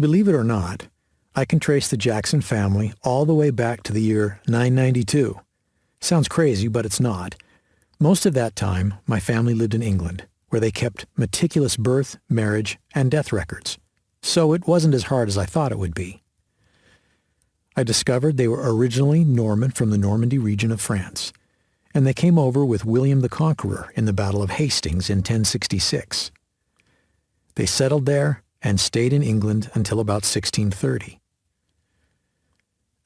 Believe it or not, I can trace the Jackson family all the way back to the year 992. Sounds crazy, but it's not. Most of that time, my family lived in England, where they kept meticulous birth, marriage, and death records. So it wasn't as hard as I thought it would be. I discovered they were originally Norman from the Normandy region of France, and they came over with William the Conqueror in the Battle of Hastings in 1066. They settled there and stayed in England until about 1630.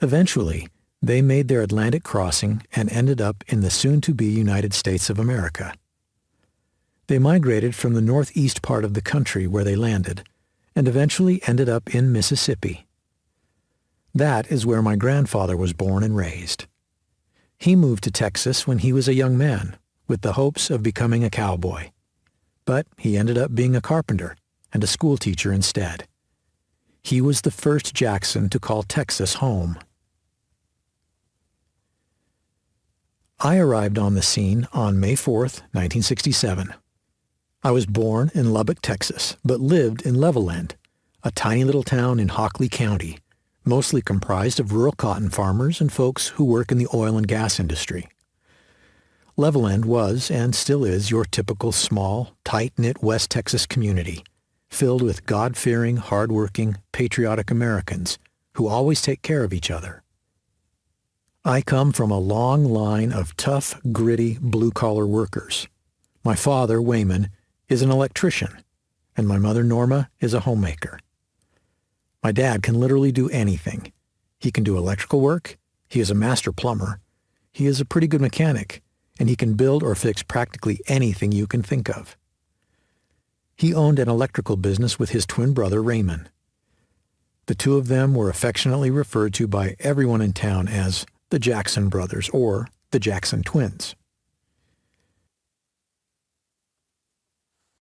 Eventually, they made their Atlantic crossing and ended up in the soon-to-be United States of America. They migrated from the northeast part of the country where they landed, and eventually ended up in Mississippi. That is where my grandfather was born and raised. He moved to Texas when he was a young man, with the hopes of becoming a cowboy. But he ended up being a carpenter and a schoolteacher instead. He was the first Jackson to call Texas home. I arrived on the scene on May 4th, 1967. I was born in Lubbock, Texas, but lived in Levelland, a tiny little town in Hockley County, mostly comprised of rural cotton farmers and folks who work in the oil and gas industry. Levelland was, and still is, your typical small, tight-knit West Texas community, filled with God-fearing, hard-working, patriotic Americans who always take care of each other. I come from a long line of tough, gritty, blue-collar workers. My father, Wayman, is an electrician, and my mother, Norma, is a homemaker. My dad can literally do anything. He can do electrical work, he is a master plumber, he is a pretty good mechanic, and he can build or fix practically anything you can think of. He owned an electrical business with his twin brother, Raymond. The two of them were affectionately referred to by everyone in town as the Jackson brothers or the Jackson twins.